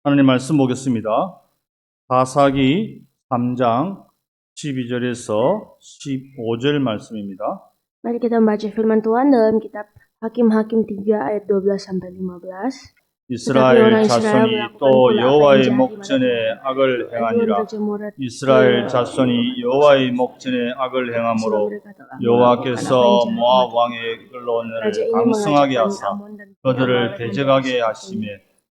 하나님 말씀 보겠습니다. 사사기 3장 12절에서 15절 말씀입니다. Mari kita membaca firman Tuhan dalam kitab Hakim-Hakim 3 ayat 12 sampai 15. 이스라엘 자손이 또 여호와의 목전에 악을 행하니라. 이스라엘 자손이 여호와의 목전에 악을 행함으로 여호와께서 모압 왕의 에글론을 강성하게 하사 그들을 대적하게 하시며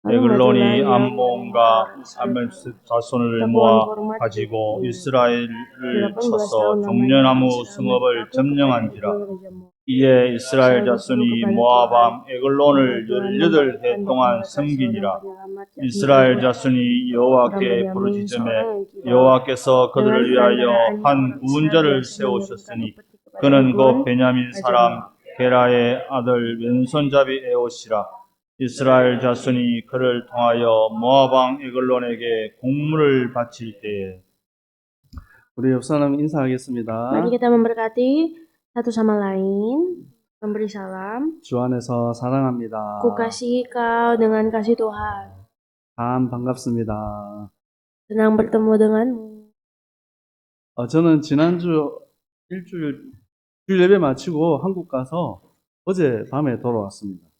에글론이 암몬과 아멜스 자손을 모아 가지고 이스라엘을 쳐서 종려나무 성읍을 점령한지라. 이에 이스라엘 자손이 모압 왕 에글론을 18해 동안 섬기니라. 이스라엘 자손이 여호와께 부르짖음에 여호와께서 그들을 위하여 한 구원자를 세우셨으니 그는 곧 베냐민 사람 게라의 아들 왼손잡이 에옷이라. 이스라엘 자손이 그를 통하여 모압 왕 에글론에게 공물을 바칠 때에. 우리 옆 사람 인사하겠습니다. Mari kita memberkati satu sama lain, memberi salam. 주 안에서 사랑합니다. Kukasihi kau dengan kasih Tuhan. 참 반갑습니다. Senang bertemu denganmu. 저는 지난주 주 예배 마치고 한국 가서 어제 밤에 돌아왔습니다.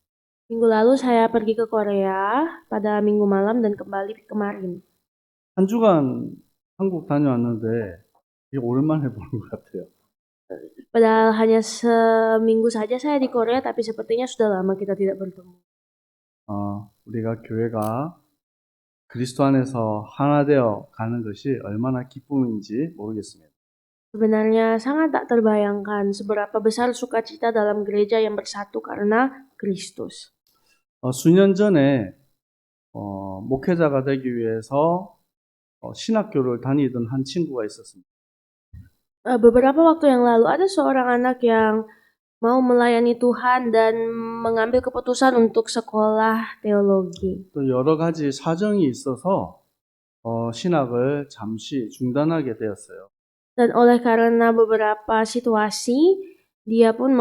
Minggu lalu saya pergi ke Korea pada minggu malam dan kembali kemarin. 한 주간 한국 다녀왔는데 되게 오랜만에 보는 것 같아요. Padahal hanya seminggu saja saya di Korea, tapi sepertinya sudah lama kita tidak bertemu. 우리가 교회가 그리스도 안에서 하나 되어 가는 것이 얼마나 기쁨인지 모르겠습니다. Sebenarnya sangat tak terbayangkan seberapa besar sukacita dalam gereja yang bersatu karena Kristus. 수년 전에 목회자가 되기 위해서 신학교를 다니던 한 친구가 있었습니다. Beberapa waktu yang lalu ada seorang anak yang mau melayani Tuhan dan mengambil keputusan untuk sekolah teologi. 또 여러 가지 사정이 있어서 신학을 잠시 중단하게 되었어요. Dan oleh karena beberapa situasi, dia pun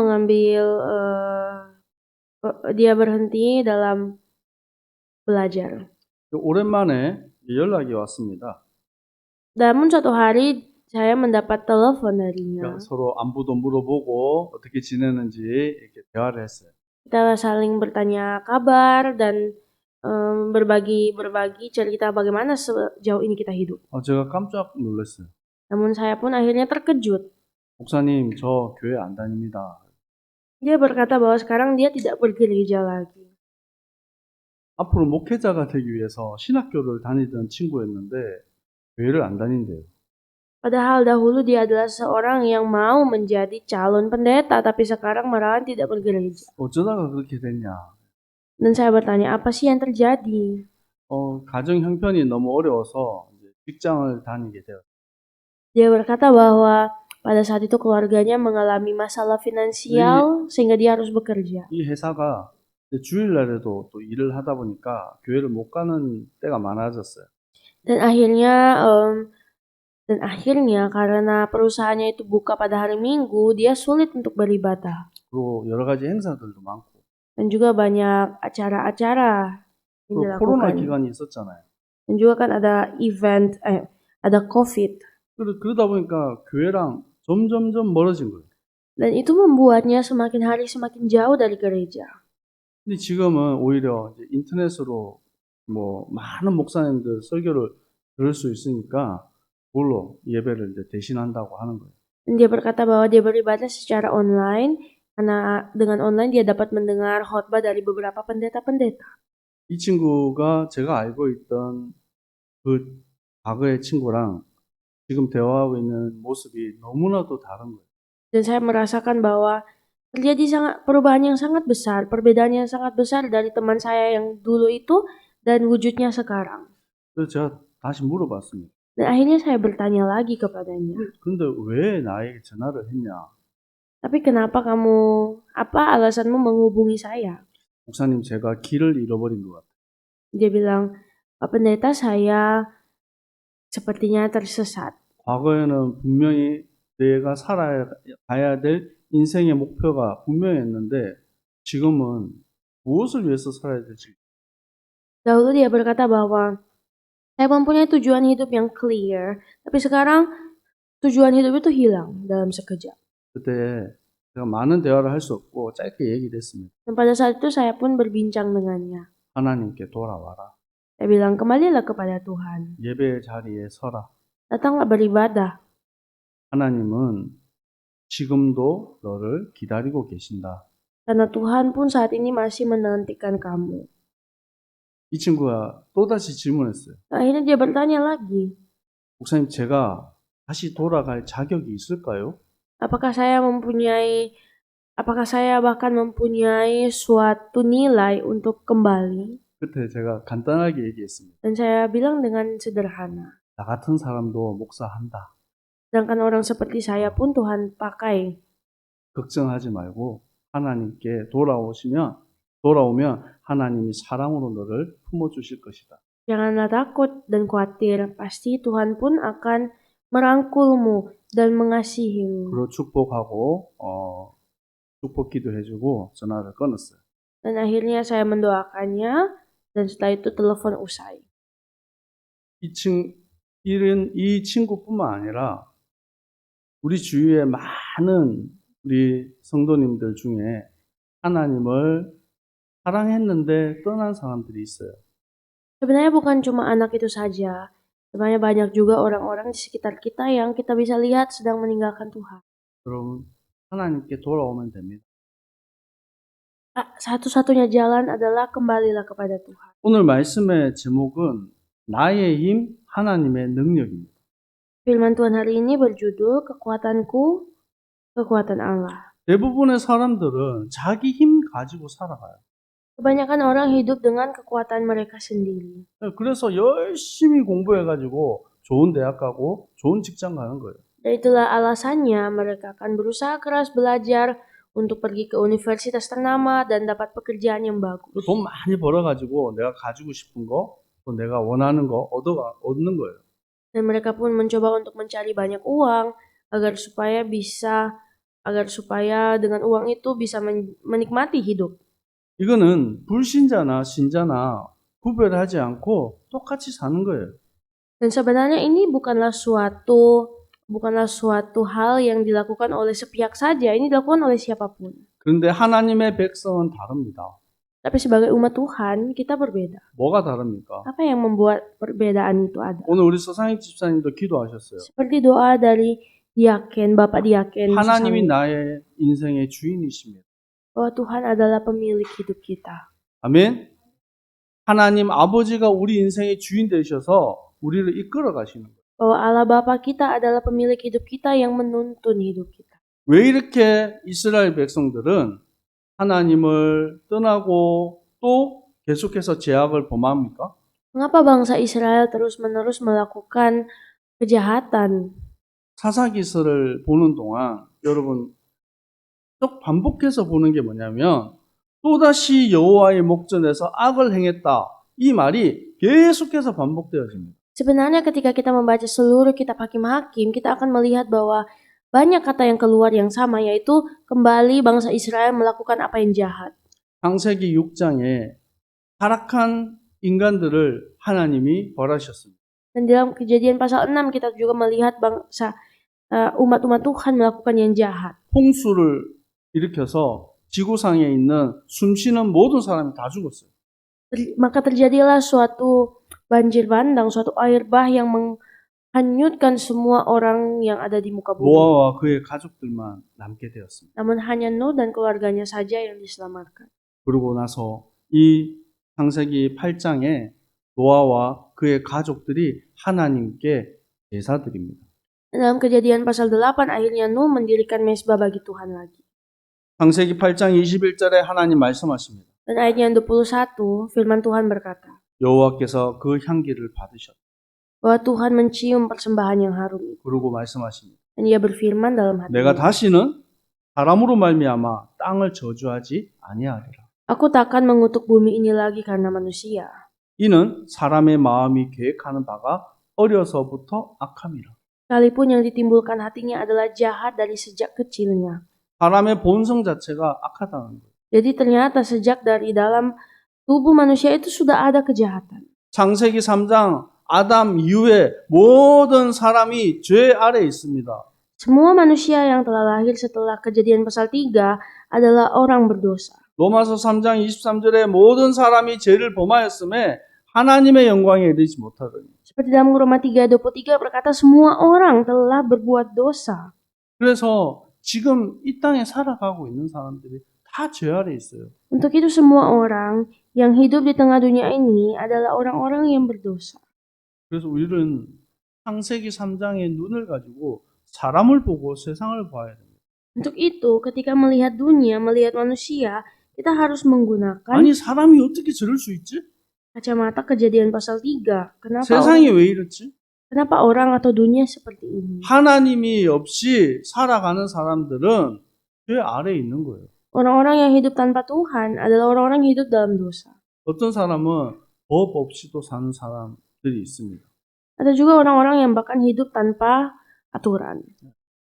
dia berhenti dalam belajar. 오랜만에 연락이 왔습니다. Namun suatu hari saya mendapat telepon darinya. 서로 안부도 물어보고 어떻게 지내는지 이렇게 대화를 했어요. Kita saling bertanya kabar dan berbagi cerita bagaimana sejauh ini kita hidup. 제가 깜짝 놀랐어요. Namun saya pun akhirnya terkejut. 목사님, 저 교회 안 다닙니다. Dia berkata bahwa sekarang dia tidak bergereja lagi. 앞으로 목회자가 되기 위해서 신학교를 다니던 친구였는데 교회를 안 다닌대요. Padahal dahulu dia adalah seorang yang mau menjadi calon pendeta, tapi sekarang malahan tidak bergereja. 어쩌다가 그렇게 됐냐? Dan saya bertanya, apa sih yang terjadi? 가정 형편이 너무 어려워서 직장을 다니게 되었어요. Dia berkata bahwa pada saat itu keluarganya mengalami masalah finansial sehingga dia harus bekerja. 이 회사가 주일날에도 또 일을 하다 보니까 교회를 못 가는 때가 많아졌어요. Dan akhirnya karena perusahaannya itu buka pada hari Minggu, dia sulit untuk beribadah. 그리고 여러 가지 행사들도 많고. Dan juga banyak acara-acara yang dilakukan. 코로나 기간이 있었잖아요. Dan juga kan ada event, ada COVID. 그러다 보니까 교회랑 점점점 멀어진 거예요. Dan itu membuatnya semakin hari semakin jauh dari gereja. 근데 지금은 오히려 이제 인터넷으로 많은 목사님들 설교를 들을 수 있으니까 그걸로 예배를 이제 대신한다고 하는 거예요. Dan dia berkata bahwa dia beribadah secara online karena dengan online dia dapat mendengar khotbah dari beberapa pendeta-pendeta. 이 친구가 제가 알고 있던 그 과거의 친구랑 지금 대화하고 있는 모습이 너무나도 다른 거예요. Dan saya merasakan bahwa terjadi perubahan yang sangat besar, perbedaan yang sangat besar dari teman saya yang dulu itu dan wujudnya sekarang. 그래서 제가 다시 물어봤습니다. Dan akhirnya saya bertanya lagi kepadanya. 근데 왜 나에게 전화를 했냐? Tapi kenapa apa alasanmu menghubungi saya? 목사님, 제가 길을 잃어버린 것 같아요. Dia bilang, pendeta, saya sepertinya tersesat. 과거에는 분명히 내가 살아가야 될 인생의 목표가 분명했는데 지금은 무엇을 위해서 살아야 될지 Dahulu dia berkata bahwa saya mempunyai tujuan hidup yang clear, tapi sekarang tujuan hidup itu hilang dalam sekejap. 그때 제가 많은 대화를 할 수 없고 짧게 얘기를 했습니다. Dan pada saat itu saya pun berbincang dengannya. 하나님께 돌아와라. Saya bilang, kembalilah kepada Tuhan. 예배 자리에 서라. Datanglah beribadah. 하나님은 지금도 너를 기다리고 계신다. Karena Tuhan pun saat ini masih menantikan kamu. 이 친구가 또다시 질문했어요. Akhirnya dia bertanya lagi, 목사님, 제가 다시 돌아갈 자격이 있을까요? apakah saya bahkan mempunyai suatu nilai untuk kembali? 그때 제가 간단하게 얘기했습니다. Dan saya bilang dengan sederhana, 나 같은 사람도 목사한다. sedangkan orang seperti saya pun Tuhan pakai. 걱정하지 말고 하나님께 돌아오면 하나님이 사랑으로 너를 품어주실 것이다. Janganlah takut dan khawatir, pasti Tuhan pun akan merangkulmu dan mengasihimu. 그리고 축복하고 축복 기도해주고 전화를 끊었어요. Dan akhirnya saya mendoakannya dan setelah itu telepon usai. 이 친구뿐만 아니라 우리 주위에 많은 우리 성도님들 중에 하나님을 사랑했는데 떠난 사람들이 있어요. Sebenarnya bukan cuma anak itu saja, sebenarnya banyak juga orang-orang di sekitar kita yang kita bisa lihat sedang meninggalkan Tuhan. 여러분, 하나님께 돌아오면 됩니다. Satu-satunya jalan adalah kembalilah kepada Tuhan. 오늘 말씀의 제목은 나의 힘, 하나님의 능력입니다. Firman Tuhan hari ini berjudul Kekuatanku, Kekuatan Allah. 대부분의 사람들은 자기 힘 가지고 살아가요. Kebanyakan orang hidup dengan kekuatan mereka sendiri. 그래서 열심히 공부해가지고 좋은 대학 가고 좋은 직장 가는 거예요. Dan itulah alasannya mereka akan berusaha keras belajar untuk pergi ke universitas ternama dan dapat pekerjaan yang bagus. 돈 많이 벌어가지고 내가 가지고 싶은 거, 또 내가 원하는 거 얻는 거예요. Dan mereka pun mencoba untuk mencari banyak uang agar supaya dengan uang itu bisa menikmati hidup. 이거는 불신자나 신자나 구별하지 않고 똑같이 사는 거예요. Dan sebenarnya ini bukanlah suatu hal yang dilakukan oleh sepihak saja, ini dilakukan oleh siapapun. 그런데 하나님의 백성은 다릅니다. Tapi sebagai umat Tuhan, kita berbeda. 뭐가 다릅니까? Apa yang membuat perbedaan itu ada? 오늘 우리 서상익 집사님도 기도하셨어요. Seperti doa dari Bapak Diaken, 하나님이 나의 인생의 주인이십니다. bahwa Tuhan adalah pemilik hidup kita. 아멘. 하나님 아버지가 우리 인생의 주인 되셔서 우리를 이끌어 가시는 거예요. Bahwa Allah Bapa kita adalah pemilik hidup kita yang menuntun hidup kita. 왜 이렇게 이스라엘 백성들은 하나님을 떠나고 또 계속해서 죄악을 범합니까? Mengapa bangsa Israel terus-menerus melakukan kejahatan? 사사기서를 보는 동안 여러분 쭉 반복해서 보는 게 뭐냐면 또다시 여호와의 목전에서 악을 행했다. 이 말이 계속해서 반복되어집니다. Sebenarnya ketika kita membaca seluruh kitab Hakim-Hakim, kita akan melihat bahwa banyak kata yang keluar yang sama, yaitu kembali bangsa Israel melakukan apa yang jahat. 창세기 6장에 타락한 인간들을 하나님이 벌하셨습니다. Dan dalam Kejadian pasal 6 kita juga melihat umat-umat Tuhan melakukan yang jahat. 홍수를 일으켜서 지구상에 있는 숨쉬는 모든 사람이 다 죽었어요. Maka terjadilah suatu banjir bandang, suatu air bah yang menghanyutkan semua orang yang ada di muka bumi. 노아와 그의 가족들만 남게 되었습니다. Namun hanya Nuh dan keluarganya saja yang diselamatkan. 그러고 나서 이 창세기 8장에 노아와 그의 가족들이 하나님께 제사드립니다. Dalam Kejadian pasal 8 akhirnya Nuh mendirikan mezbah bagi Tuhan lagi. 창세기 8장 21절에 하나님 말씀하십니다. Dan ayat yang 21 firman Tuhan berkata, 여호와께서 그 향기를 받으셨다. bahwa Tuhan mencium persembahan yang harum itu. 그러고 말씀하십니다. Dan ia berfirman dalam 내가 hatinya, 다시는 사람으로 말미암아 땅을 저주하지 아니하리라. aku takkan mengutuk bumi ini lagi karena manusia. 이는 사람의 마음이 계획하는 바가 어려서부터 악함이라. Sekalipun yang ditimbulkan hatinya adalah jahat dari sejak kecilnya. 사람의 본성 자체가 악하다는 거예요. Jadi ternyata sejak dari dalam tubuh manusia itu sudah ada kejahatan. 창세기 3장 아담 이후에 모든 사람이 죄 아래 있습니다. Semua manusia yang telah lahir setelah kejadian pasal 3 adalah orang berdosa. 로마서 3장 23절에 모든 사람이 죄를 범하였음에 하나님의 영광에 이르지 못하더니. Seperti dalam Roma 3:23 berkata semua orang telah berbuat dosa. 그래서 지금 이 땅에 살아가고 있는 사람들이 다 죄 아래 있어요. Untuk itu semua orang yang hidup di tengah dunia ini adalah orang-orang yang berdosa. 그래서 우리는 창세기 3장의 눈을 가지고 사람을 보고 세상을 봐야 됩니다. Untuk itu ketika melihat dunia, melihat manusia, kita harus menggunakan 아니 사람이 어떻게 저럴 수 있지? kacamata kejadian pasal 3. 세상이 왜 이렇지? Kenapa orang atau dunia seperti ini? 하나님이 없이 살아가는 사람들은 죄 아래에 있는 거예요. Orang-orang yang hidup tanpa Tuhan adalah orang-orang yang hidup dalam dosa. 어떤 사람은 법 없이도 사는 사람들이 있습니다. Ada juga orang-orang yang bahkan hidup tanpa aturan.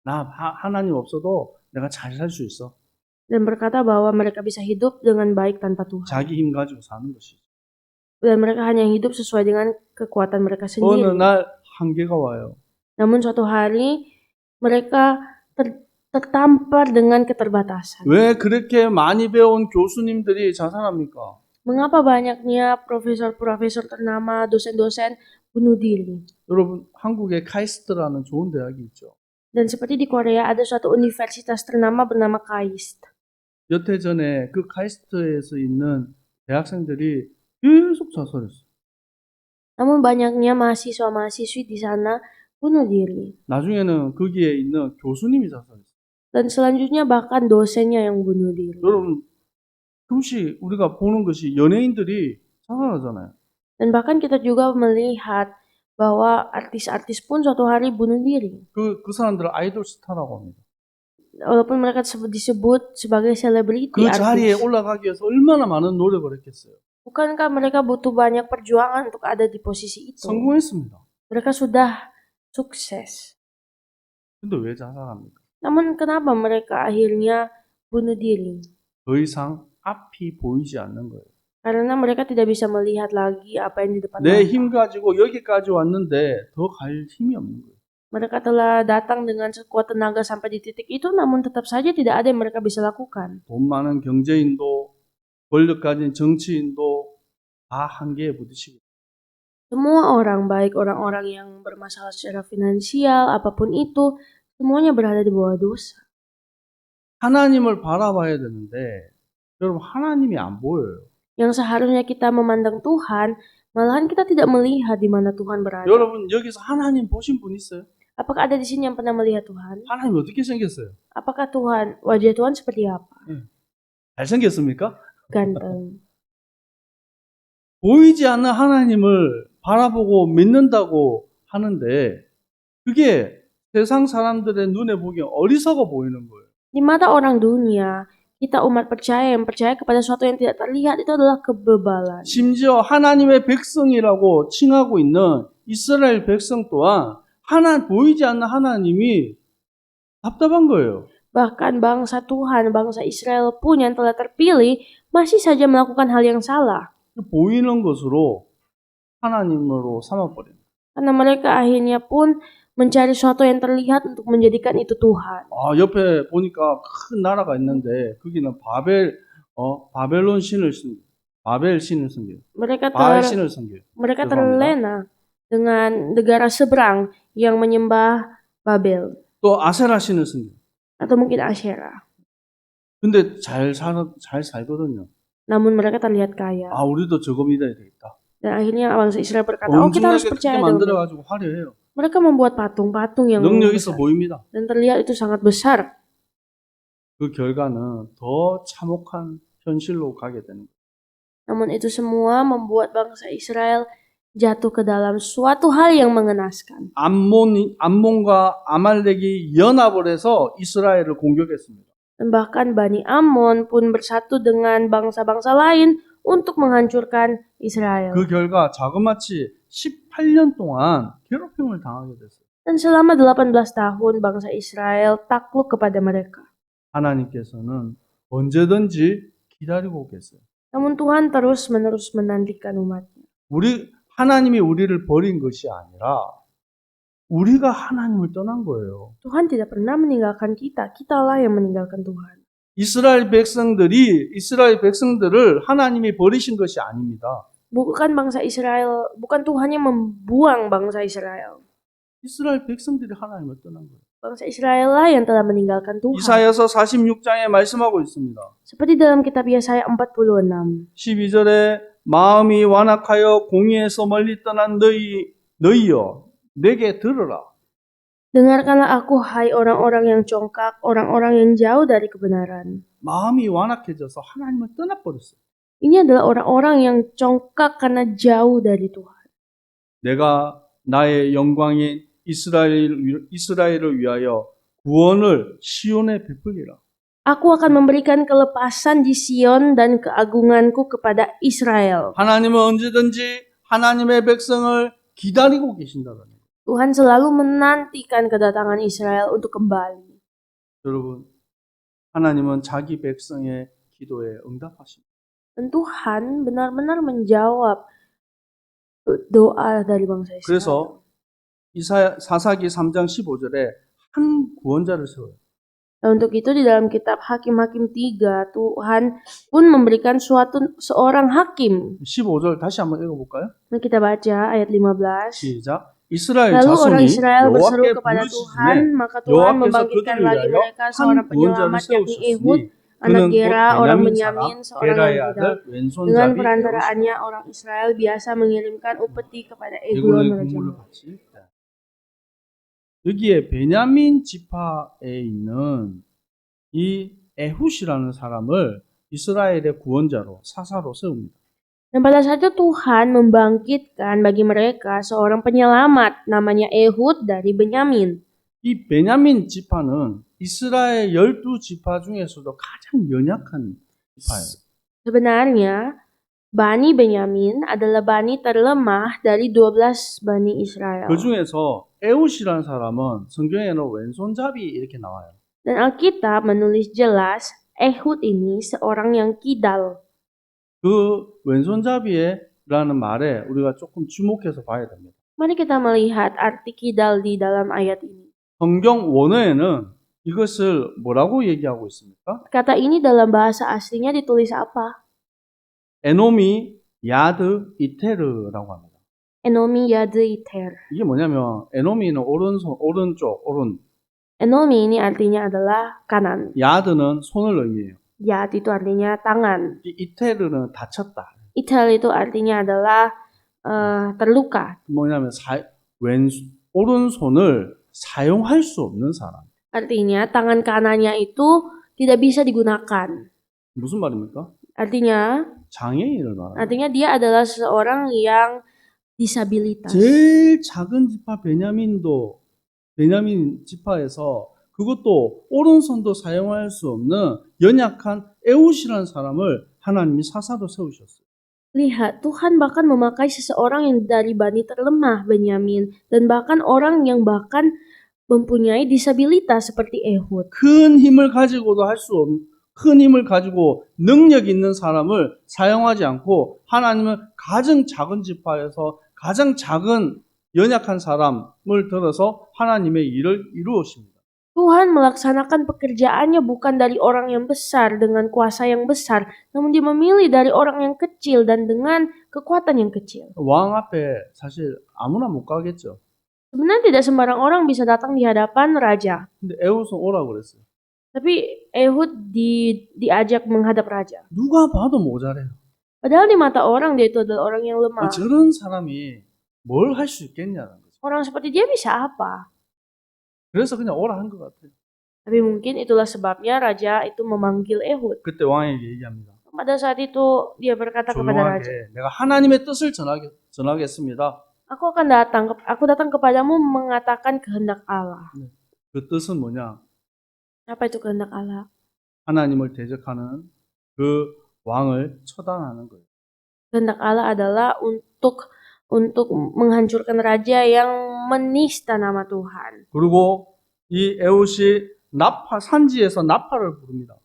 나 하나님 없어도 내가 잘 살 수 있어. Dan berkata bahwa mereka bisa hidup dengan baik tanpa Tuhan. 자기 힘 가지고 사는 것이죠. Dan mereka hanya hidup sesuai dengan kekuatan mereka 어느 sendiri. 날 한계가 와요. Namun suatu hari mereka tertampar dengan keterbatasan. 왜 그렇게 많이 배운 교수님들이 자살합니까? Mengapa banyaknya profesor-profesor ternama, dosen-dosen bunuh diri? 여러분 한국에 카이스트라는 좋은 대학이 있죠. Dan seperti di Korea ada suatu universitas ternama bernama KAIST. 몇 해 전에 그 카이스트에서 있는 대학생들이 계속 자살했어요. Namun banyaknya mahasiswa-mahasiswi di sana bunuh diri. 나중에는 거기에 있는 교수님이 자살했어요. Dan selanjutnya bahkan dosennya yang bunuh diri. 여러분 금시 우리가 보는 것이 연예인들이 자살하잖아요. Dan bahkan kita juga melihat bahwa artis-artis pun suatu hari bunuh diri. 그 사람들을 아이돌 스타라고 합니다. Walaupun mereka disebut sebagai selebriti 그 자리에 artis. 올라가기 위해서 얼마나 많은 노력을 했겠어요. Bukankah mereka butuh banyak perjuangan untuk ada di posisi itu? 성공했습니다. Mereka sudah sukses. 근데 왜 자살합니까? Namun kenapa mereka akhirnya bunuh diri? 더 이상 앞이 보이지 않는 거예요. Karena mereka tidak bisa melihat lagi apa yang di depan 내 mereka. 힘 가지고 여기까지 왔는데 더 갈 힘이 없는 거예요. Mereka telah datang dengan sekuat tenaga sampai di titik itu, namun tetap saja tidak ada yang mereka bisa lakukan. 돈 많은 경제인도 권력 가진 정치인도 다 한계에 부딪히고 Semua orang, baik orang-orang yang bermasalah secara finansial, apapun itu, semuanya berada di bawah dosa. 하나님을 바라봐야 되는데 여러분 하나님이 안 보여요. Yang seharusnya kita memandang Tuhan, malahan kita tidak melihat di mana Tuhan berada. 여러분 여기서 하나님 보신 분 있어요? Apakah ada di sini yang pernah melihat Tuhan? 하나님 어떻게 생겼어요? Apakah wajah Tuhan seperti apa? 잘생겼습니까? Ganteng. 보이지 않는 하나님을 바라보고 믿는다고 하는데 그게 세상 사람들의 눈에 보기엔 어리석어 보이는 거예요. Di mata orang dunia, kita umat percaya yang percaya kepada sesuatu yang tidak terlihat itu adalah kebebalan. 심지어 하나님의 백성이라고 칭하고 있는 이스라엘 백성 또한 보이지 않는 하나님이 답답한 거예요. Bahkan bangsa Tuhan, bangsa Israel pun yang telah terpilih masih saja melakukan hal yang salah. 보이는 것으로 하나님으로 삼아버려요. Karena mereka akhirnya pun mencari sesuatu yang terlihat untuk menjadikan itu Tuhan. 옆에 보니까 큰 나라가 있는데 거기는 바벨론 신을 섬겨요. 바벨 신을 섬겨요. 바알 신을 섬겨요. Mereka 죄송합니다. terlena dengan negara seberang yang menyembah Babel 또 아세라 신을 섬겨요. atau mungkin Asyera. 근데 잘 살거든요. Namun mereka terlihat kaya. 우리도 저거 믿어야 되겠다. Dan akhirnya bangsa Israel berkata, kita harus 엄청나게 크게 percaya dengan mereka. 만들어가지고 화려해요. Mereka membuat patung-patung yang 능력 있어 besar. 보입니다. Dan terlihat itu sangat besar. 그 결과는 더 참혹한 현실로 가게 되는 거예요. Namun itu semua membuat bangsa Israel jatuh ke dalam suatu hal yang mengenaskan. 암몬과 아말렉이 연합을 해서 이스라엘을 공격했습니다. Dan bahkan Bani Ammon pun bersatu dengan bangsa-bangsa lain untuk menghancurkan Israel. 그 결과 자그마치 18년 동안 괴롭힘을 당하게 됐어요. Dan selama 18 tahun bangsa Israel takluk kepada mereka. 하나님께서는 언제든지 기다리고 계세요. Namun Tuhan terus-menerus menantikan umatnya. 하나님이 우리를 버린 것이 아니라 우리가 하나님을 떠난 거예요. Tuhan tidak pernah meninggalkan kita, kitalah yang meninggalkan Tuhan. 이스라엘 백성들을 하나님이 버리신 것이 아닙니다. Bukan bangsa Israel, bukan Tuhan yang membuang bangsa Israel. 이스라엘 백성들이 하나님을 떠난 거예요. Bangsa Israel lah yang telah meninggalkan Tuhan. 이사야서 46장에 말씀하고 있습니다. Seperti dalam kitab Yesaya 46. 12절에 마음이 완악하여 공의에서 멀리 떠난 너희여 내게 들으라. Dengarkanlah aku, hai orang-orang yang congkak, orang-orang yang jauh dari kebenaran. 마음이 완악해져서 하나님을 떠나버렸어요. Ini adalah orang-orang yang congkak karena jauh dari Tuhan. 내가 나의 영광인 이스라엘을 위하여 구원을 시온에 베풀리라. Aku akan memberikan kelepasan di Sion dan keagunganku kepada Israel. 하나님은 언제든지 하나님의 백성을 기다리고 계신다는 거예요. Tuhan selalu menantikan kedatangan Israel untuk kembali. 여러분, 하나님은 자기 백성의 기도에 응답하십니다. Dan Tuhan benar-benar menjawab doa dari bangsa Israel. 그래서 사사기 3장 15절에 한 구원자를 세워요. Nah, untuk itu di dalam kitab Hakim-Hakim 3, Tuhan pun memberikan seorang hakim. 15절 다시 한번 읽어볼까요? Nah, kita baca ayat 15. 시작. 이스라엘 Lalu orang 자손이 Israel berseru 여호와께 kepada Tuhan, 부르짖음에 maka Tuhan 여호와께서 membangkitkan 그들을 lagi 위하여 mereka 한 seorang 구원자를 penyelamat yakni Ehud, 세우셨으니 anak 그는 곧 Gera, orang 베냐민 Benyamin, 사람 seorang 게라의 yang 아들 Dengan 왼손잡이 perantaraannya orang Israel biasa mengirimkan upeti kepada Eglon 에glon의 Raja 국물을 Moab. 바칠 때 여기에 베냐민 지파에 있는 이 에훗이라는 사람을 이스라엘의 구원자로 사사로 세웁니다. Dan pada saat itu Tuhan membangkitkan bagi mereka seorang penyelamat namanya Ehud dari Benyamin. 이 베냐민 지파는 이스라엘 12지파 중에서도 가장 연약한 지파예요. Sebenarnya Bani Benyamin adalah bani terlemah dari 12 bani Israel. 그 중에서 에훗이라는 사람은 성경에는 왼손잡이 이렇게 나와요. Dan Alkitab menulis jelas Ehud ini seorang yang kidal. 그 왼손잡이라는 말에 우리가 조금 주목해서 봐야 됩니다. Mari kita melihat arti kidal di dalam ayat ini. 성경 원어에는 이것을 뭐라고 얘기하고 있습니까? Kata ini dalam bahasa aslinya ditulis apa? 에노미 야드 이테르라고 합니다. Enomi Yaditer. 이게 뭐냐면 에노미는 오른쪽. Enomi ini artinya adalah kanan. 야드는 손을 의미해요. Yad itu artinya tangan. 이테르는 다쳤다. Itel itu artinya adalah terluka. 뭐냐면 오른손을 사용할 수 없는 사람. Artinya tangan kanannya itu tidak bisa digunakan. 무슨 말입니까? Artinya 장애인을 말합니다. dia adalah seorang yang disabilitas. 제일 작은 지파 베냐민 지파에서 그것도 오른손도 사용할 수 없는 연약한 에훗이라는 사람을 하나님이 사사로 세우셨어요. Lihat, Tuhan bahkan memakai seseorang yang dari bani terlemah Benyamin dan bahkan orang yang bahkan mempunyai disabilitas seperti Ehud. 큰 힘을 가지고 능력 있는 사람을 사용하지 않고 하나님은 가장 작은 지파에서 가장 작은 연약한 사람을 들어서 하나님의 일을 이루십니다. Tuhan melaksanakan pekerjaannya bukan dari orang yang besar dengan kuasa yang besar, namun Dia memilih dari orang yang kecil dan dengan kekuatan yang kecil. 왕 앞에 사실 아무나 못 가겠죠. Sebenarnya tidak sembarang orang bisa datang di hadapan raja. 근데 에훗은 오라고 그랬어요. Tapi Ehud diajak menghadap raja. 누가 봐도 모자래요. Padahal di mata orang dia itu adalah orang yang lemah. 저런 사람이 뭘 할 수 있겠냐는 거죠. Orang seperti dia bisa apa? 그래서 그냥 오라 한 것 같아요. Tapi mungkin itulah sebabnya raja itu memanggil Ehud. 그때 왕에게 얘기합니다. Pada saat itu dia berkata kepada raja, 조용하게 내가 하나님의 뜻을 전하겠습니다. aku datang kepadamu mengatakan kehendak Allah. 그 뜻은 뭐냐? Apa itu kehendak Allah? 하나님을 대적하는 그 왕을 처단하는 거예요. Kehendak Allah adalah untuk menghancurkan raja yang menista nama Tuhan. 그리고 이 에훗이 산지에서 나팔을 부릅니다.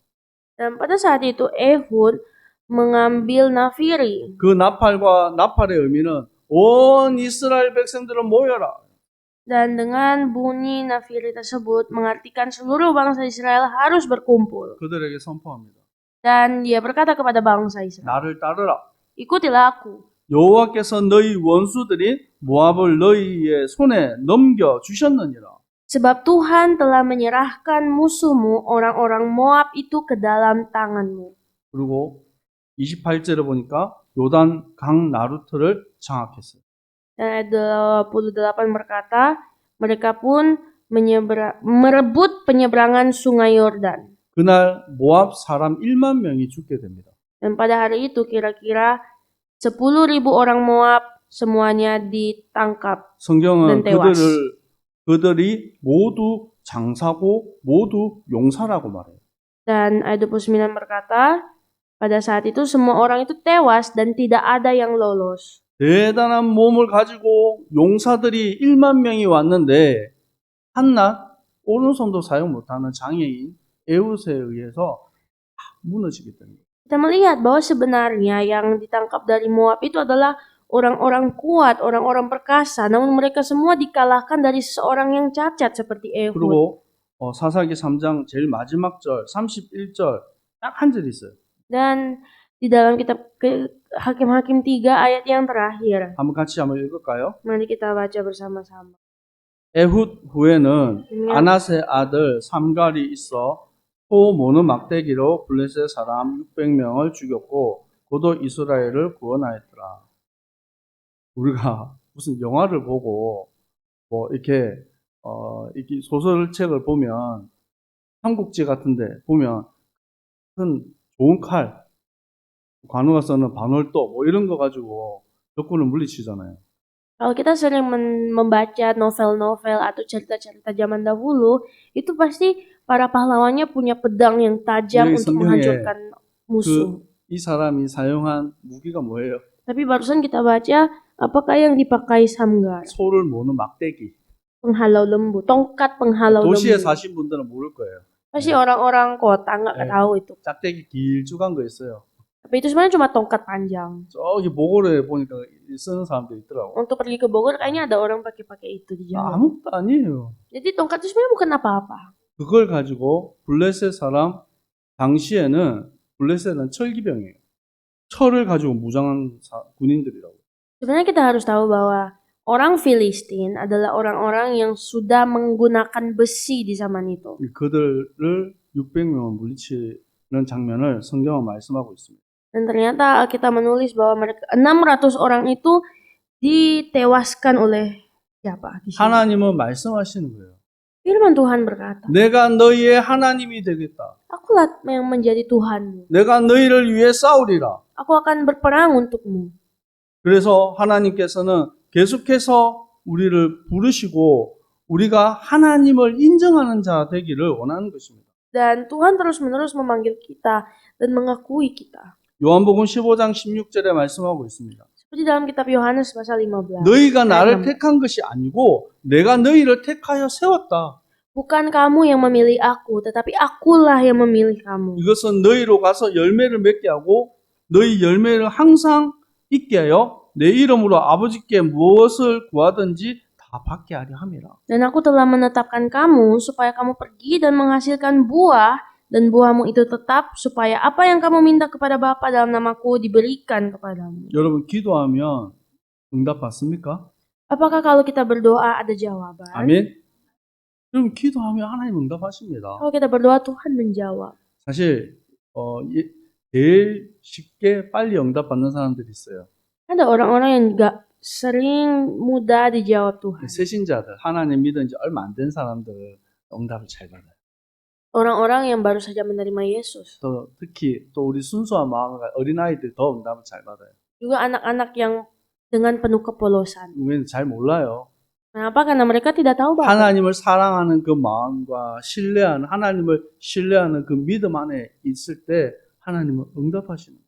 Dan pada saat itu Ehud mengambil nafiri. 그 나팔과 나팔의 의미는 온 이스라엘 백성들은 모여라. Dan dengan bunyi nafiri tersebut mengartikan seluruh bangsa Israel harus berkumpul. 그들에게 선포합니다. Dan dia berkata kepada bangsa Israel, 나를 따르라. ikutilah aku. 여호와께서 너희 원수들인 모압을 너희의 손에 넘겨 주셨느니라. Sebab Tuhan telah menyerahkan musuhmu, orang-orang Moab itu ke dalam tanganmu. 그리고 28절에 보니까 요단 강 나루트를 장악했어요. Dan ayat 28 berkata, mereka pun merebut penyeberangan sungai Yordan. 그날 모압 사람 1만 명이 죽게 됩니다. Dan pada hari itu kira-kira 10.000 orang Moab semuanya ditangkap. 성경은 는 tewas. 그들이 모두 장사고 모두 용사라고 말해요. Dan ayat 29 berkata, pada saat itu semua orang itu tewas dan tidak ada yang lolos. 대단한 몸을 가지고 용사들이 1만 명이 왔는데 한낱 오른손도 사용 못하는 장애인 에웃에 의해서 무너지게 됩니다. Kita melihat bahwa sebenarnya yang ditangkap dari Moab itu adalah orang-orang kuat, orang-orang perkasa, namun mereka semua dikalahkan dari seseorang yang cacat seperti Ehud. 그리고 사사기 3장 제일 마지막 절 31절 딱 한 절 있어요. Dan di dalam kitab Hakim-Hakim 3 ayat yang terakhir. 같이 한번 읽을까요? Mari kita baca bersama-sama. 에훗 후에는 아낫의 아들 삼갈이 있어 소 모는 막대기로 블레셋 사람 600명을 죽였고 그도 이스라엘을 구원하였더라. 우리가 무슨 영화를 보고 뭐 이렇게 소설책을 보면 삼국지 같은데 보면 큰 좋은 칼, 관우가 쓰는 반월도 뭐 이런 거 가지고 적군을 물리치잖아요. Kalau kita sering membaca novel-novel atau cerita-cerita zaman dahulu, itu pasti para pahlawannya punya pedang yang tajam 여기 untuk 성경에 menghancurkan musuh. 이 사람이 사용한 무기가 뭐예요? Tapi barusan kita baca, apakah yang dipakai Samgar? 소를 모는 막대기. Penghalau lembu, tongkat penghalau 도시에 lembu. 사신 분들은 모를 거예요. Pasti orang-orang kota nggak 네. tahu itu. 짝대기 길쭉한 거 있어요. Tapi itu sebenarnya cuma tongkat panjang. 저기 보고를 보니까 쓰는 사람도 있더라고. Untuk pergi ke Bogor kayaknya ada orang pakai itu di jalan. 아무것도 아니에요. Jadi tongkat itu sebenarnya bukan apa-apa. 그걸 가지고 블레셋 사람 당시에는 블레셋은 철기병이에요. 철을 가지고 무장한 군인들이라고. Sebenarnya kita harus tahu bahwa orang Filistin adalah orang-orang yang sudah menggunakan besi di zaman itu. 그들을 600명을 물리치는 장면을 성경은 말씀하고 있습니다. Dan ternyata kita menulis bahwa mereka 600 orang itu ditewaskan oleh siapa? Di sini. 하나님은 말씀하시는 거예요. Firman Tuhan berkata, 내가 너희의 하나님이 되겠다. akulah yang menjadi Tuhanmu. 내가 너희를 위해 싸우리라. Aku akan berperang untukmu. 그래서 하나님께서는 계속해서 우리를 부르시고 우리가 하나님을 인정하는 자 되기를 원하는 것입니다. Dan Tuhan terus-menerus memanggil kita dan mengakui kita. 요한복음 15장 16절에 말씀하고 있습니다. Seperti dalam kitab Yohanes pasal 15. 너희가 나를 택한 것이 아니고 내가 너희를 택하여 세웠다. Bukan kamu yang memilih aku, tetapi akulah yang memilih kamu. 이것은 너희로 가서 열매를 맺게 하고 너희 열매를 항상 있게 하여 내 이름으로 아버지께 무엇을 구하든지 다 받게 하려 함이라. Dan aku telah menetapkan kamu supaya kamu pergi dan menghasilkan buah, dan buahmu itu tetap, supaya apa yang kamu minta kepada Bapa dalam namaku diberikan kepadamu. 여러분 기도하면 응답 받습니까? Apakah kalau kita berdoa ada jawaban? 아멘. 그럼 기도하면 하나님 응답하십니다. Kalau kita berdoa Tuhan menjawab. 사실 제일 쉽게 빨리 응답 받는 사람들이 있어요. Ada orang-orang yang gak sering mudah dijawab Tuhan. 새신자들, 하나님 믿은 지 얼마 안 된 사람들 응답을 잘 받아요. Orang-orang yang baru saja menerima Yesus. 또 특히 또 우리 순수한 마음과 어린아이들 더 응답을 잘 받아요. Juga anak-anak yang dengan penuh kepolosan. 우리는 잘 몰라요. Kenapa? Karena mereka tidak tahu Bapa. 하나님을 사랑하는 그 마음과 신뢰하는 하나님을 신뢰하는 그 믿음 안에 있을 때 하나님은 응답하시는 거예요.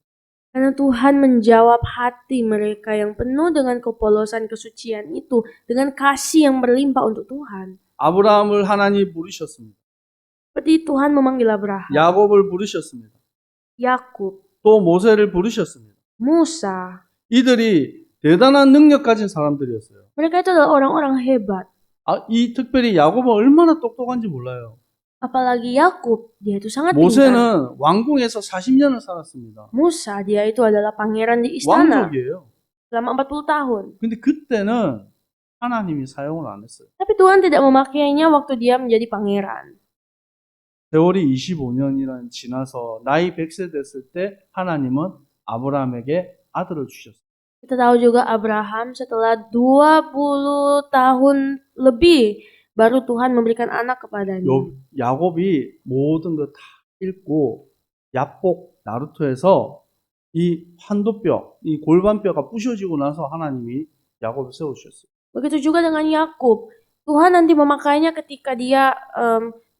Karena Tuhan menjawab hati mereka yang penuh dengan kepolosan kesucian itu dengan kasih yang berlimpah untuk Tuhan. 아브라함을 하나님이 부르셨습니다. Seperti Tuhan memanggil Abraham, 야곱을 부르셨습니다. Yakub, 또 모세를 부르셨습니다. Musa. 이들이 대단한 능력 가진 사람들이었어요. Mereka itu adalah orang-orang hebat. 이 특별히 야곱은 얼마나 똑똑한지 몰라요. Apalagi Yakub, dia itu sangat pintar. 모세는 왕궁에서 40년을 살았습니다. Musa, dia itu adalah pangeran di istana 왕족이에요. selama 40 tahun. 근데 그때는 하나님이 사용을 안 했어요. Tapi Tuhan tidak memakainya waktu dia menjadi pangeran. 세월이 25년이란 지나서 나이 100세 됐을 때 하나님은 아브라함에게 아들을 주셨어요. Kita tahu juga Abraham setelah 20 tahun lebih baru Tuhan memberikan anak kepadanya. 야곱이 모든 거 다 읽고 야복 나루토에서 이 환도뼈, 이 골반뼈가 부셔지고 나서 하나님이 야곱을 세우셨어요. Begitu juga dengan Yakub. Tuhan nanti memakainya ketika dia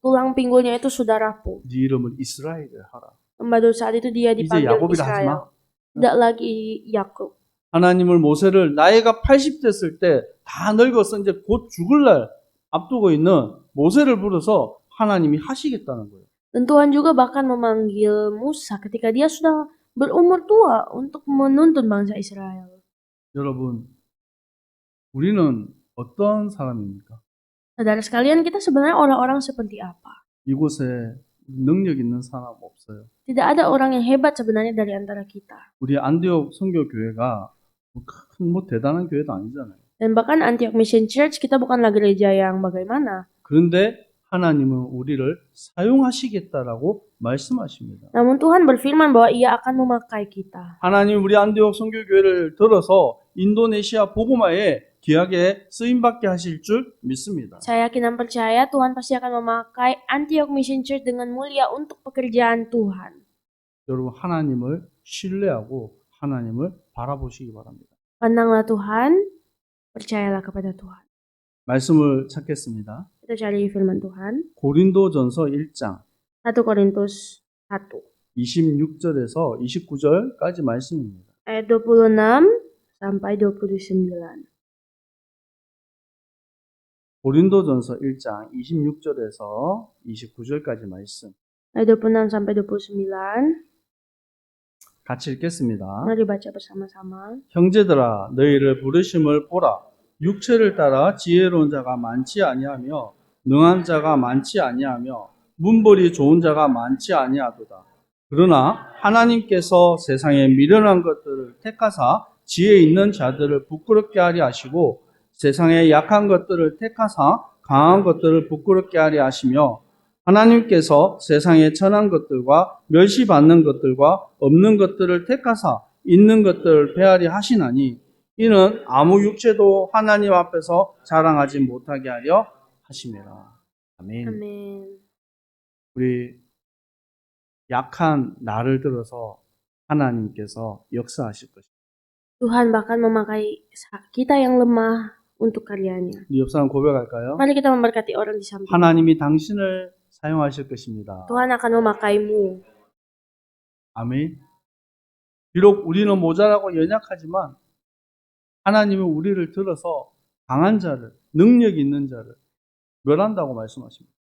tulang pinggulnya itu sudah rapuh. 네 이름을 이스라엘을 하라. Pada saat itu dia 이제 dipanggil 야곱이라 하지 Israel. 마. Tidak lagi Yakub. 하나님을 모세를 나이가 80 됐을 때 다 늙어서 이제 곧 죽을 날 앞두고 있는 모세를 불러서 하나님이 하시겠다는 거예요. Dan Tuhan juga bahkan memanggil Musa ketika dia sudah berumur tua untuk menuntun bangsa Israel. 여러분, 우리는 어떤 사람입니까? Saudara sekalian, kita sebenarnya orang-orang seperti apa? 이곳에 능력 있는 사람 없어요. Tidak ada orang yang hebat sebenarnya dari antara kita. 우리 안디옥 선교교회가 큰 대단한 교회도 아니잖아요. Dan bahkan Antioch Mission Church kita bukanlah gereja yang bagaimana. 그런데 하나님은 우리를 사용하시겠다라고 말씀하십니다. Namun Tuhan berfirman bahwa Ia akan memakai kita. 하나님 우리 안디옥 선교교회를 들어서 인도네시아 보고마에 귀하게 쓰임받게 하실 줄 믿습니다. Saya yakin dan percaya Tuhan pasti akan memakai Antioch Mission Church dengan mulia untuk pekerjaan Tuhan. 여러분 하나님을 신뢰하고 하나님을 바라보시기 바랍니다. Pandanglah Tuhan, percayalah kepada Tuhan. 말씀을 찾겠습니다. Kita cari firman Tuhan. 고린도전서 1장 1 Korintus 1 26절에서 29절까지 말씀입니다. ayat 26 sampai 29. 고린도전서 1장 26절에서 29절까지 말씀 Ayat 26 sampai 29. 같이 읽겠습니다. Mari baca bersama-sama. 형제들아 너희를 부르심을 보라. 육체를 따라 지혜로운 자가 많지 아니하며 능한 자가 많지 아니하며 문벌이 좋은 자가 많지 아니하도다. 그러나 하나님께서 세상에 미련한 것들을 택하사 지혜 있는 자들을 부끄럽게 하려 하시고 세상에 약한 것들을 택하사 강한 것들을 부끄럽게 하려 하시며 하나님께서 세상에 천한 것들과 멸시받는 것들과 없는 것들을 택하사 있는 것들을 패하려 하시나니 이는 아무 육체도 하나님 앞에서 자랑하지 못하게 하려 하심이라. 아멘. Amin. 우리 약한 나를 들어서 하나님께서 역사하실 것입니다. Tuhan bahkan memakai kita yang lemah untuk karyanya. 우리 옆 사람 고백할까요? Mari kita memberkati orang di samping. 하나님이 당신을 사용하실 것입니다. Tuhan akan memakaimu. 아멘. 비록 우리는 모자라고 연약하지만 하나님은 우리를 들어서 강한 자를, 능력 있는 자를 멸한다고 말씀하십니다.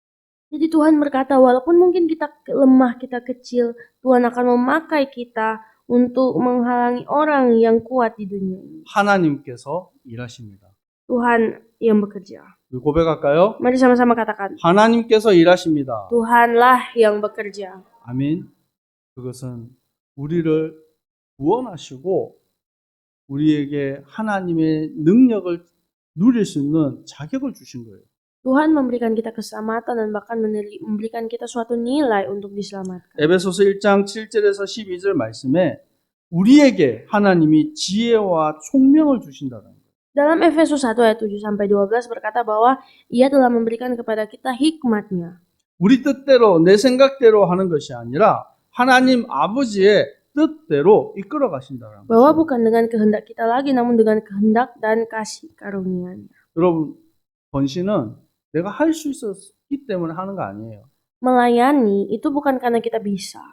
Jadi Tuhan berkata, walaupun mungkin kita lemah, kita kecil, Tuhan akan memakai kita untuk menghalangi orang yang kuat di dunia ini. 하나님께서 일하십니다. Tuhan yang bekerja. 우리 고백할까요? Mari sama-sama katakan, 하나님께서 일하십니다. Tuhanlah yang bekerja. 아멘. 그것은 우리를 구원하시고 우리에게 하나님의 능력을 누릴 수 있는 자격을 주신 거예요. Tuhan memberikan kita keselamatan dan bahkan memberikan kita suatu nilai untuk diselamatkan. 에베소서 1장 7절에서 12절 말씀에 우리에게 하나님이 지혜와 총명을 주신다는 거예요. Dalam Efesus 1 ayat 7 sampai 12 berkata bahwa Ia telah memberikan kepada kita hikmat-Nya. 우리 뜻대로 내 생각대로 하는 것이 아니라 하나님 아버지의 뜻대로 이끌어 가신다는 Bahwa 거예요. bukan dengan kehendak kita lagi, namun dengan kehendak dan kasih karunia-Nya. 여러분, 번신은 내가 할 수 있었기 때문에 하는 거 아니에요. Melayani itu bukan karena kita bisa.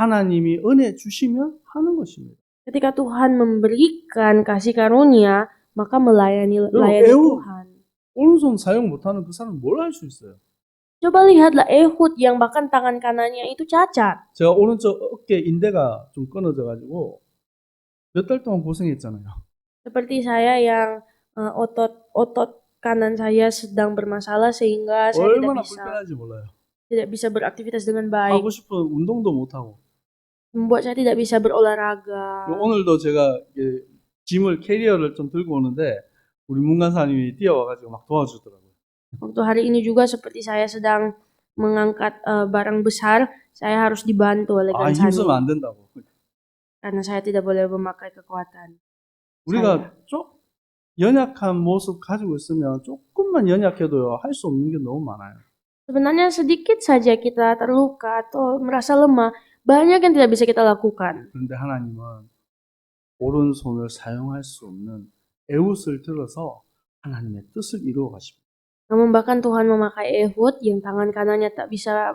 하나님이 은혜 주시면 하는 것입니다. Ketika Tuhan memberikan kasih karunia, maka melayani 애우- Tuhan. 오른손 사용 못하는 그 사람은 뭘 할 수 있어요? Coba lihatlah Ehud yang bahkan tangan kanannya itu cacat. 제가 오른쪽 어깨 인대가 좀 끊어져 가지고 몇 달 동안 고생했잖아요. Seperti saya yang otot kanan saya sedang bermasalah sehingga saya 얼마나 불편한지 몰라요. tidak bisa beraktivitas dengan 하고 baik, 싶은 운동도 못 하고. membuat saya tidak bisa berolahraga. 오늘도 제가 이게 짐을 캐리어를 좀 들고 오는데 우리 문간사님이 뛰어와 가지고 막 도와주더라고요. Waktu hari ini juga seperti saya sedang mengangkat barang besar, saya harus dibantu oleh 아, Gansani 힘쓰면 안 된다고. karena saya tidak boleh memakai kekuatan. 우리가 좀 연약한 모습 가지고 있으면 조금만 연약해도요, 할 수 없는 게 너무 많아요. Sebenarnya sedikit saja kita terluka atau merasa lemah, banyak yang tidak bisa kita lakukan. 그런데 하나님은 오른손을 사용할 수 없는 에웃을 들어서 하나님의 뜻을 이루어 가십니다. Namun bahkan Tuhan memakai Ehud yang tangan kanannya tak bisa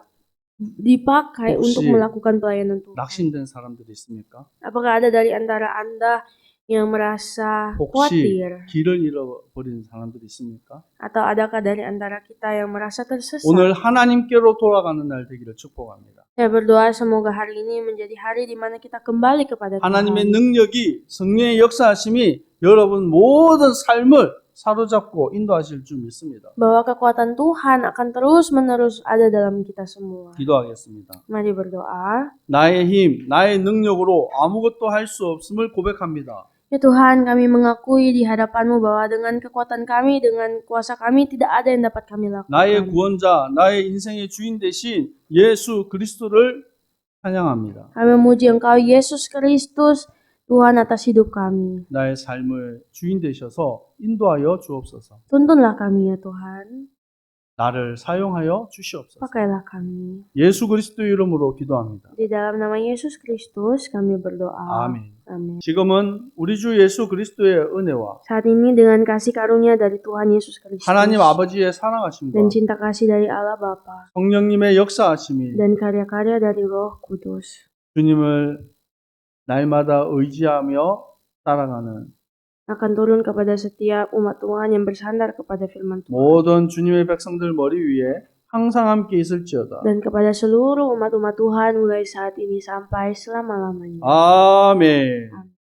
dipakai 혹시 untuk melakukan pelayanan Tuhan. 낙심된 사람들이 있습니까? Apakah ada dari antara Anda yang merasa 혹시 khawatir? 길을 잃어버린 사람들이 있습니까? Atau adakah dari antara kita yang merasa tersesat? 오늘 하나님께로 돌아가는 날 되기를 축복합니다. Saya berdoa semoga hari ini menjadi hari di mana kita kembali kepada 하나님의 Tuhan. 능력이 성령의 역사하심이 여러분 모든 삶을 사로잡고 인도하실 줄 믿습니다. Bahwa kekuatan Tuhan akan terus-menerus ada dalam kita semua. 기도하겠습니다. Mari berdoa. 나의 힘, 나의 능력으로 아무것도 할 수 없음을 고백합니다. Ya Tuhan, kami mengakui di hadapan-Mu bahwa dengan kekuatan kami, dengan kuasa kami, tidak ada yang dapat kami 나의 lakukan. 구원자, 나의 인생의 주인 되신 예수 그리스도를 찬양합니다. Kami memuji Engkau, Yesus Kristus, Tuhan atas hidup kami. 나의 삶을 주인 되셔서 인도하여 주옵소서. Tuntunlah kami ya Tuhan, 나를 사용하여 주시옵소서. pakailah kami. 예수 그리스도 이름으로 기도합니다. Di dalam nama Yesus Kristus kami berdoa. 아멘. Amin. 지금은 우리 주 예수 그리스도의 은혜와 Saat ini dengan kasih karunia dari Tuhan Yesus Kristus 하나님 아버지의 사랑하심과 dan cinta kasih dari Allah Bapa 성령님의 역사하심이 dan karya-karya dari Roh Kudus 주님을 날마다 의지하며 따라가는 akan turun kepada setiap umat Tuhan yang bersandar kepada firman Tuhan 모든 주님의 백성들 머리 위에 항상 함께 있을지어다. dan kepada seluruh umat-umat Tuhan mulai saat ini sampai selama-lamanya. 아멘.